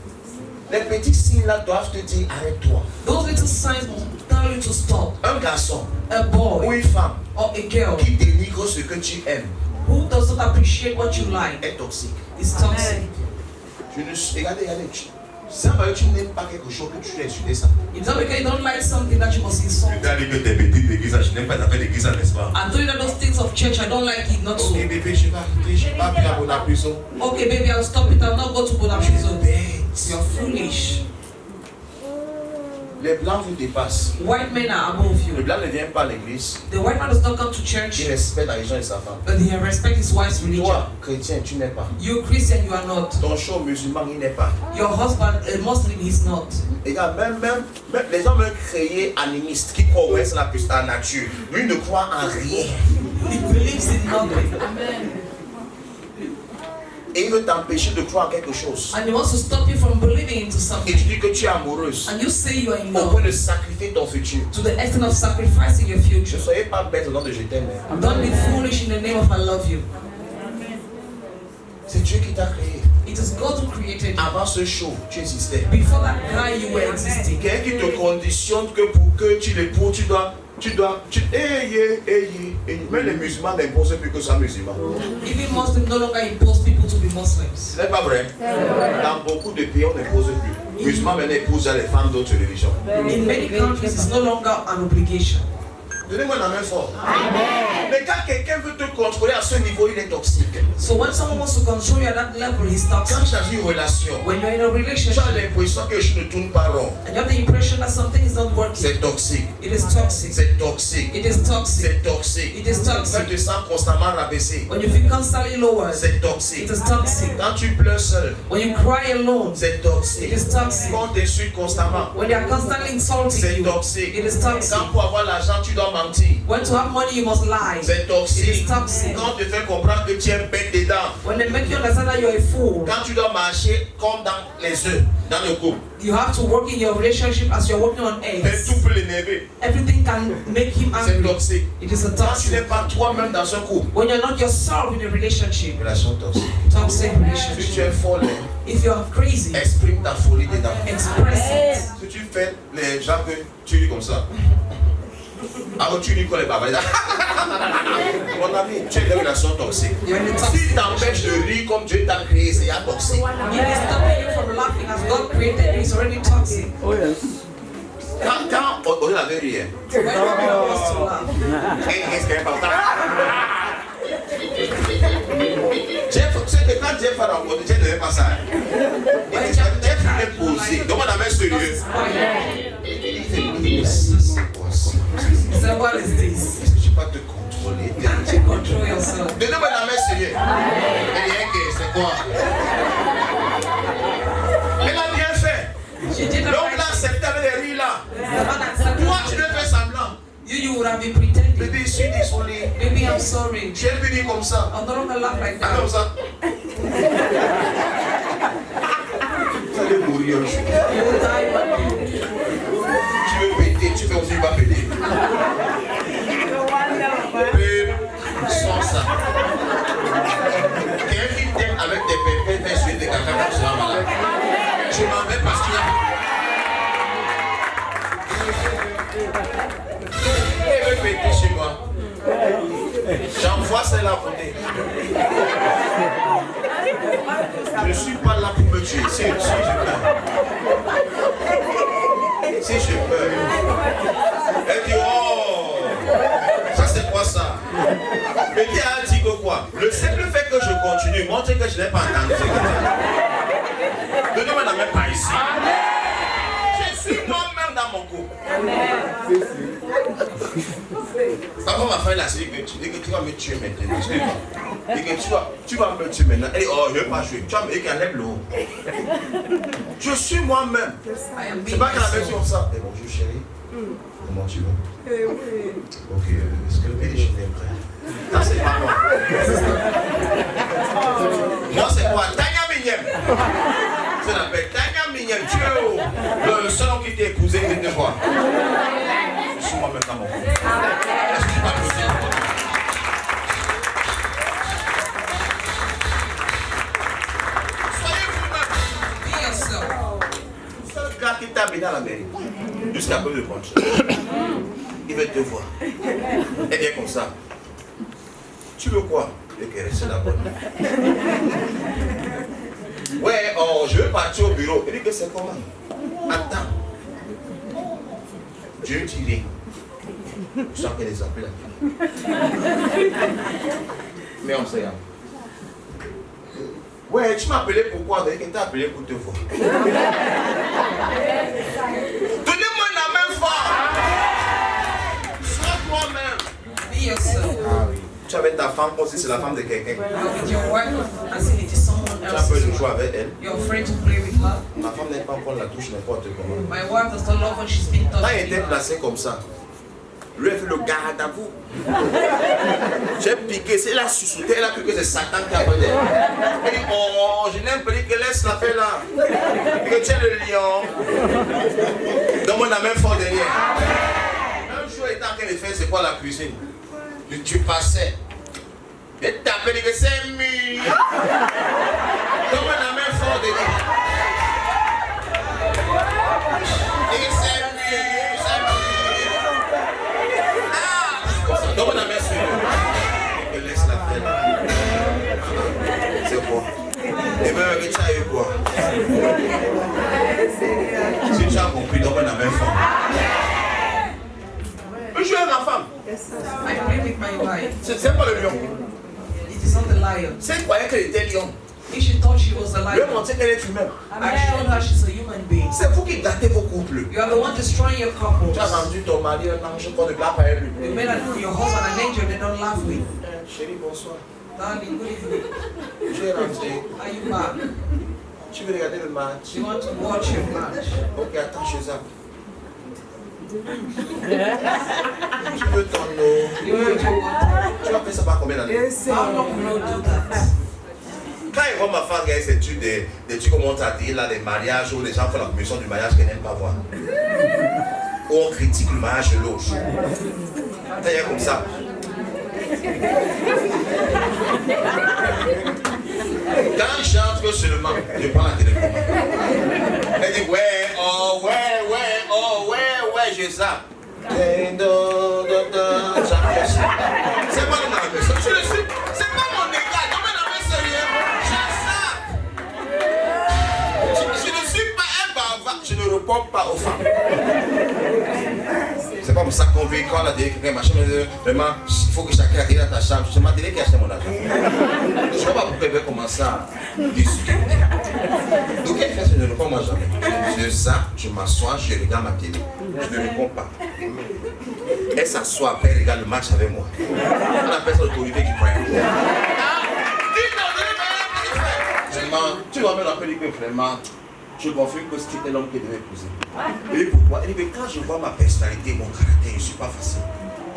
Les petits signes là doivent te dire arrête-toi. Those little signs will tell you to stop. Un garçon A ou boy une femme or a girl qui dénigre ce que tu aimes who does not appreciate what you like est toxique. is toxic. Regardez, c'est parce que tu n'aimes pas quelque chose que tu dois insulter ça. It's not because you don't like something that you must insult. Tu as dit que tes petites églises, je n'aime pas les affaires d'église, n'est-ce pas? I told you that those things of church, I don't like it, not so. Ok bébé, je vais arrêter, je ne vais pas plus à la prison. Okay, baby, I'll stop it. I'll not go to Bodapshizo. Bête. You're foolish. Les blancs vous dépassent. White men are above Le you. blanc ne vient pas à l'église, The white man does not come to church, il respecte la religion de sa femme. but he respects his wife's religion. Toi, chrétien, tu n'es pas. You Christian, you are not. Ton chou musulman, il n'est pas. Your husband, a Muslim, he's not. Les gars, même les gens veulent créer animistes qui croient ouais, c'est la nature. Lui ne croit en rien. He believes in nothing. Et il veut t'empêcher de croire en quelque chose. And he wants to stop you from believing into Et something. tu dis que tu es amoureuse And you say you are in au love point de sacrifier ton futur. to the extent of sacrificing your Ne future. soyez pas bête au nom de je t'aime. Don't be foolish in the name of I love you. C'est Dieu qui t'a créé. It is God who created you. Avant ce show, tu existais. Before that guy, you were existing. Quelqu'un qui te conditionne que pour que tu l'épouses, même les musulmans n'imposent plus que ça musulman. Even Muslims no longer impose people to be Muslims. Ce n'est pas vrai. Dans beaucoup de pays, on n'impose plus. Les musulmans maintenant épousent les femmes d'autres religions. In many countries, it's no longer an obligation. Donnez-moi la main forte. Amen. Mais quand quelqu'un veut te contrôler à ce niveau, il est toxique. So when someone wants to control you at that level, he's toxic. Quand tu as une relation, When you're in a tu relationship, as l'impression que je ne tourne pas rond. and you have the impression that something is not working, C'est toxique. it is toxic. C'est toxique. It is toxic. C'est toxique. It is Quand toxic. tu te sens constamment rabaissé, When you feel constantly lowered, c'est toxique. it is toxic. Quand tu pleures seul, When you cry alone, c'est toxique. it is toxic. Quand tu t'insultes constamment, When they are constantly insulting c'est you, toxique. it is toxic. Quand pour avoir l'argent, tu dois mentir, When to have money, you must lie. c'est It toxique. is toxic. Quand tu fais comprendre que tu es bête dedans, When they make you understand that you're a fool, quand tu dois marcher comme dans les œufs, dans le couple, you have to work in your relationship as you're working on mais eggs. tout peut l'énerver, Everything can make him c'est angry. toxique. It is a Quand tu n'es toxic. pas toi-même dans un couple, When you're not yourself in a relationship, relation toxique. toxic Si tu relationship. es folle, If you're crazy, exprime ta folie dedans. express it. Si tu fais les gens que tu dis comme ça, alors tu dis quoi les babas? Mon ami, tu es dans une relation toxique. You're in a Si toxic t'empêches de rire comme Dieu t'a créé, c'est un toxique. If it's stopping you from laughing as God created you, it's already toxic. Oh yes. Quand on avait ri, hein, When everyone wants to laugh, qu'est-ce qui est important? C'est que quand Jeff a rencontré, Jeff n'avait pas ça. Jeff voulait poser. Donc on avait sérieux. he said, what is this? Est-ce que tu peux te contrôler? Can't you control yourself? Donnez-moi la main sérieux. Elle dit, ok, c'est quoi? Elle a bien fait. She did the Donc right là, thing. c'est avec les rires là. The man accepted Toi, tu it. ne fais semblant. You would have been pretending. Bébé, je suis désolé. Maybe I'm sorry. Je vais venir comme ça. I'm no longer laugh like Ah, comme that. ça. Vous allez mourir un jour. You will die one day. Tu veux péter, tu fais aussi, tu vas péter. Bébé, sans ça. Quelqu'un qui t'aime avec des pépés, fait suivre des caca comme ça, malade. Je m'en vais parce qu'il y a. Elle veut péter chez moi. J'envoie celle-là à côté. Je ne suis pas là pour me tuer. Si je meurs. Si je meurs. Elle dit, oh, ça c'est quoi ça? Mais qui a dit que quoi? Le simple fait que je continue montre que je n'ai pas entendu. Ne demande même pas ici. Je suis moi-même dans mon couple. Quand ma femme a dit que tu vas me tuer maintenant, je dis pas. Et que tu vas me tuer maintenant. Elle dit, oh, je ne vais pas jouer. Tu vas me dire qu'elle lève le haut. Je suis moi-même. C'est pas qu'elle a fait comme ça. Et bonjour chérie. Comment tu vas? Ok, est-ce que le péché est prêt? Non, c'est pas moi. Moi, c'est quoi? Tanya Mignem. C'est la paix. Tanya Mignem. Tu es le seul homme qui t'est épousé une fois. Je suis moi-même dans mon couple. Est-ce que tu vas me dire? Soyez vous-même. Be yourself. Le seul gars qui t'a amené à la mairie, jusqu'à peu de compte, il veut te voir. Et bien comme ça. Tu veux quoi? Ok, reste d'abord. Ouais, oh, je veux partir au bureau. Il dit que c'est comment? Attends. Dieu tiré. Je sens qu'elle est appelée là. Mais on sait. Ouais, tu m'as appelé pourquoi? Il dit que t'as appelé pour te voir. Donnez-moi la même femme. Sois toi-même. Be yourself. Tu es avec ta femme comme si c'est la femme de quelqu'un. You're with your wife as if it is someone Tu as peur de else's jouer wife. avec elle. You're afraid to play with her. Ma femme n'est pas encore la touche n'importe comment. My wife does not love when she's been Quand elle touched. était placée comme ça, lui a fait le garde à vous. J'ai piqué, c'est la sous-souté, elle a cru que c'est Satan qui a fait. Elle dit, oh, je n'aime pas dire que laisse la faire là. Et que tu es le lion. Donne-moi la même fois derrière. Un jour, il était en train de faire, c'est quoi la cuisine? Tu passais. Et tu t'appelles, il dit que c'est mignon. Donne-moi la même fois derrière. Et c'est mignon, c'est mignon. Donne-moi la main sur lui. Et laisse la faire là. C'est quoi? Et bien, tu as eu quoi? Si tu as compris, donne-moi la même femme. Je joue avec ma femme. I play with my wife. croyait qu'elle était lion. If she thought she was a Je vais lion, montrer qu'elle est humaine. I showed her she's a human being. C'est vous qui gâtez vos couples. You are the one destroying your couples. Tu as vendu ton mari un ange qu'on ne blague pas avec lui. You made your husband an angel they don't laugh with. Chérie, bonsoir. Darling, good evening. Je vais rentrer. Are you back? Tu veux regarder le match? You want to watch your match? Ok, attends, je zappe. Tu veux ton eau? You want your water? Tu vas faire ça par combien d'années? How long will you do that? Quand ils voient ma femme regarder ces trucs, des trucs comme on t'a dit, là, des mariages où les gens font la commission du mariage qu'elles n'aiment pas voir. Où on critique le mariage de l'autre. T'as rien comme ça. Quand j'entre seulement, je prends la téléphone. Elle dit ouais, oh ouais, je zappe. C'est pas le même personne. Je le suis. C'est pas mon égal. Non, mais non, mais sérieux. Je ne suis pas un bavard. Je ne réponds pas aux femmes. C'est pas pour ça qu'on vit quand on a dit quelqu'un machin. Vraiment, il faut que chacun arrive dans ta chambre. C'est ma télé qui a acheté mon argent. Je ne sais pas pourquoi elle veut commencer à discuter. Donc elle fait, je ne réponds moi jamais. Je zappe, je m'assois, je regarde ma télé. Je ne réponds pas. Elle s'assoit après, elle regarde le match avec moi. On appelle ça l'autorité qui prend. Vraiment, tu vas me rappeler que vraiment, je confirme que c'était l'homme qui devait épouser. Et pourquoi? Elle dit, mais quand je vois ma personnalité, mon caractère, je ne suis pas facile.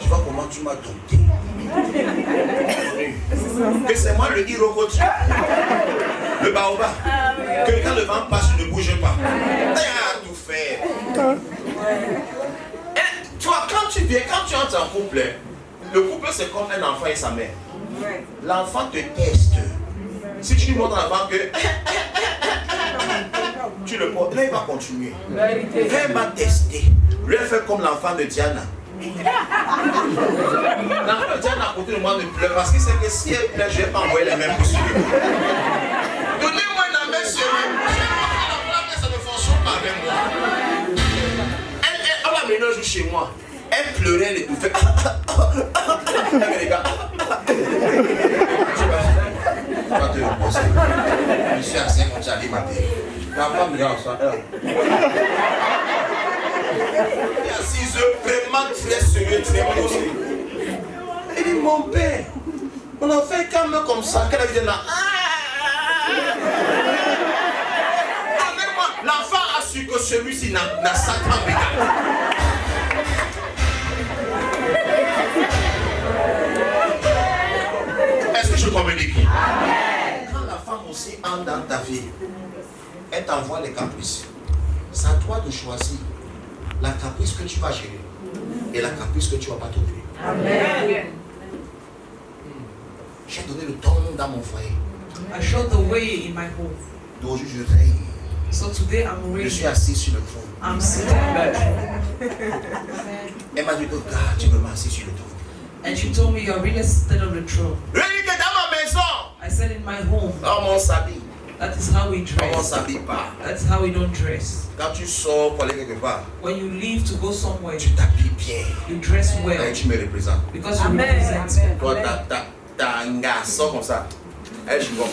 Je vois comment tu m'as dompté. Que c'est moi le Hiroko, le baobab. Que quand le vent passe, je ne bouge pas. T'as tout fait. Tu vois, quand tu entres en couple, le couple c'est comme un enfant et sa mère. L'enfant te teste. Si tu lui montres à l'enfant que tu le portes, là il va continuer. Là il va tester. Lui il fait comme l'enfant de Diana. L'enfant de Diana à côté de moi ne pleure parce qu'il sait que si elle pleure, je ne vais pas envoyer les mêmes pour sur lui. Donnez-moi une amène sur lui. Ça ne fonctionne pas avec moi. Elle va venir un jour chez moi. Elle pleurait, elle étouffait. Elle me regarde. Tu vas te reposer. Je suis assis comme ça, matin. La femme me regarde ça. Il y a 6 heures, vraiment très sérieux, très posé. Elle dit, mon père, on a fait quand même comme ça. Qu'elle a dit là. L'enfant a su que celui-ci n'a Satan bégal. Est-ce que je communique? Quand la femme aussi entre dans ta vie, elle t'envoie les caprices. C'est à toi de choisir la caprice que tu vas gérer et la caprice que tu ne vas pas te donner. Amen. J'ai donné le temps dans mon foyer. I showed the way in my home. D'aujourd'hui, je règne. So today I'm Je ready. suis assis sur le trône. I'm sitting on the throne. Elle m'a dit que regarde, tu peux m'asseoir sur le trône. And she told me you're really seated on the throne. Je lui ai dit que dans ma maison, I said in my home, on s'habille. that is how we On ne dress. s'habille pas. That's how we don't dress. Quand tu sors pour aller quelque part, When you leave to go somewhere, tu t'habilles bien. you dress Et well tu me représentes. because you represent me. Toi, t'as un garçon comme ça. Elle, je suis bon.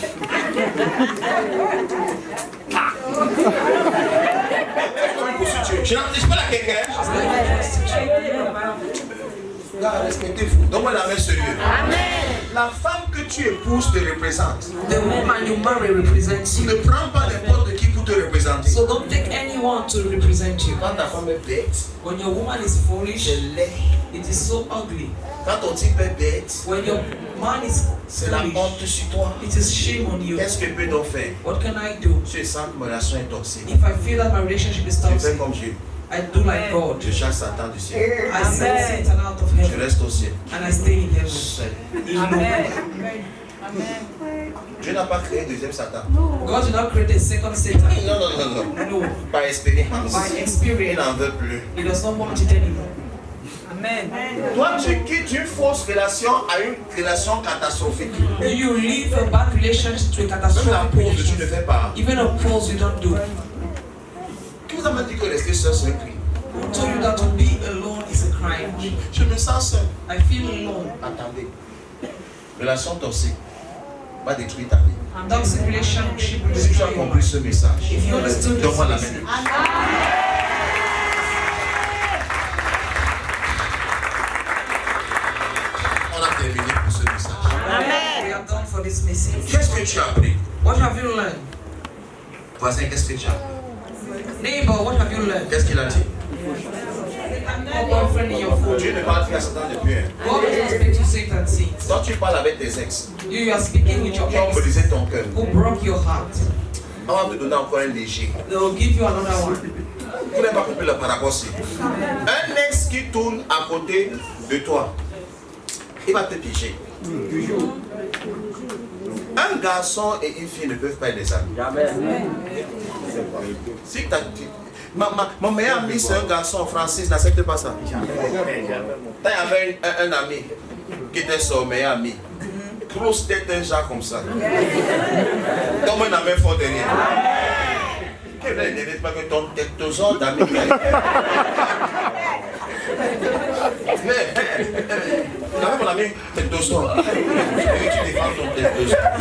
Je n'empêche pas la quelqu'un. Respectez-vous. Donne-moi la main sérieuse. La femme que tu épouses te représente. The woman you marry represents Ne you. prends pas n'importe qui pour te représenter. So don't take anyone to represent you. Quand ta femme est bête, When your woman is foolish, c'est laid. it is so ugly. Quand ton type est bête, When your man is c'est la honte foolish, sur toi. it is shame on you. Qu'est-ce que peut donc faire? What can I do? Tu sens que ma relation est toxique. If I feel that my relationship is Je fais toxic, comme Dieu. I do like God. Je chasse Satan du ciel. I send Satan out of Je heaven reste au ciel. and I stay in heaven. Seul. Alone. Dieu n'a pas créé deuxième Satan. God did not create a second Satan. Non. No. Par expérience. By Il experience, n'en veut plus. he does not want it anymore. Toi, tu quittes une fausse relation à une relation catastrophique. You leave a bad relationship to a Même la catastrophic pause, tu ne relationship. fais pas. Even a pause you don't do. Qui vous a même dit que rester seul, c'est un crime? Who told you that to be alone is a crime? Je me sens seul. I feel alone. Attendez. Relation toxique. va détruire ta vie. Toxic relationship will Si tu as destroy your compris life. ce message, If you understood donne-moi this la main. message, On a terminé pour ce message. we are done for this message. Qu'est-ce que tu as appris? What have you learned? Voisin, qu'est-ce que tu as appris? Neighbor, what have you learned? Qu'est-ce qu'il a dit? Your boyfriend in your phone. Dieu ne parle plus à Satan depuis. Hein. God does not speak to Satan since. Quand tu parles avec tes ex, You are speaking with your qui ont ex brisé ton cœur, who broke your heart. on va te donner encore un léger. They will give you another one. Vous n'avez pas compris le paradoxe. Un ex qui tourne à côté de toi, il va te piéger. Un garçon et une fille ne peuvent pas être des amis. Si mon meilleur ami c'est un garçon, Francis n'accepte pas ça. T'as avait un ami qui était son meilleur ami. Grosse tête un genre comme ça. Comme un ami fort derrière. Que ne n'évite pas que ton tête aux autres d'amis. Mais mon ami, tête aux autres. Et tu défends ton tête aux autres.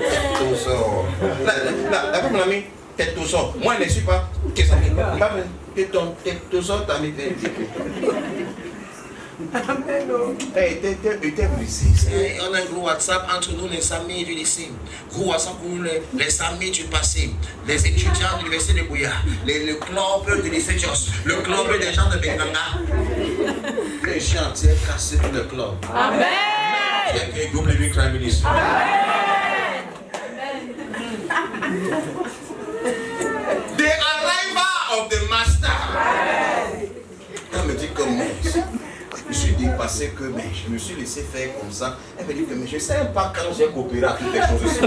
Tête aux autres. Là, mon ami, tête aux autres. Moi, je ne suis pas. Qu'est-ce que ça veut dire? Que ton tête aux autres, ami. était brisé. On a un gros WhatsApp entre nous, les amis du lycée. Gros WhatsApp pour nous, les amis du passé. Les étudiants de l'université de Bouya. Le club du lycée Jos. Le club des gens de Benganga. Les gens, tu es cassé tout le club. Amen. Tu es créé groupe Living Crime Ministry. The arrival of the master. Elle me dit comment? Je me suis dit passé que mais je me suis laissé faire comme ça. Elle me dit que mais je ne sais pas quand j'ai coopéré à toutes les choses.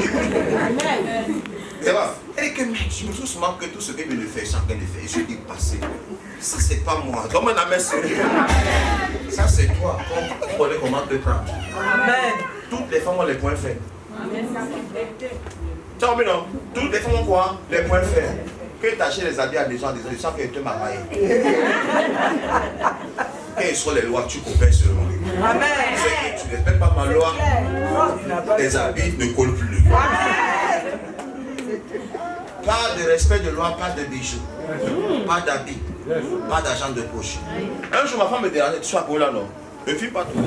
C'est vrai. Elle dit que mais je me souviens souvent que tout ce que je le fais, chacun le fait. Et je dis passé. Ça c'est pas moi. Comme un ami sérieux. Ça c'est toi. Comment te prendre. Amen. Toutes les femmes ont les points faibles. Tu vois, mais non. Toutes les femmes ont quoi? Les points faibles. Que tu achètes les habits à des gens qu'elles te marient. Quelles sont les lois, tu coopères seulement. Amen. C'est que tu ne respectes pas ma loi, tes habits ne collent plus. Pas de respect de loi, pas de bijoux, pas d'habits, pas d'argent de poche. Un jour, ma femme me dérangeait, tu sois pour là, non? Ne fuis pas tout.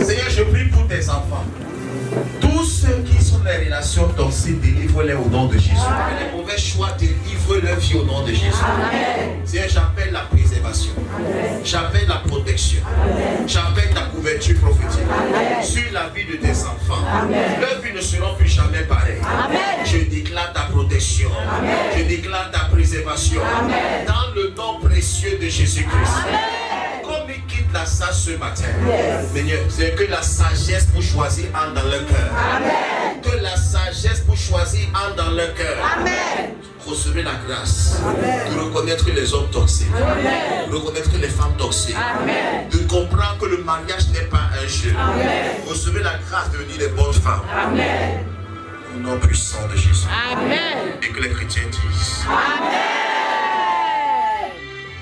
Seigneur, je prie pour tes enfants. Tous ceux qui sont dans les relations toxiques, délivre-les au nom de Jésus. Les mauvais choix, délivre leur vie au nom de Jésus. Seigneur, j'appelle la préservation. J'appelle la protection. J'appelle ta couverture prophétique sur la vie de tes enfants. Leurs vies ne seront plus jamais pareilles. Je déclare ta protection. Je déclare ta préservation. Dans le nom précieux de Jésus-Christ. Comme ils quittent la salle ce matin, Seigneur, c'est que la sagesse pour choisir entre dans leur cœur. Que la sagesse pour choisir entre dans leur cœur. Recevez la grâce de reconnaître les hommes toxiques, reconnaître les femmes toxiques, de comprendre que le mariage n'est pas un jeu. Recevez la grâce de devenir les bonnes femmes. Au nom puissant de Jésus. Et que les chrétiens disent.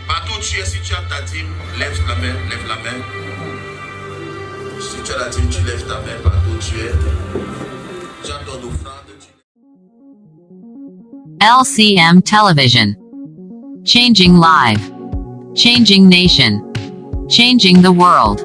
Partout où tu es, si tu as ta dîme, lève la main, lève la main. Si tu as la dîme, tu lèves ta main partout où tu es. Tu as ton offrande. LCM Television. Changing life. Changing nation. Changing the world.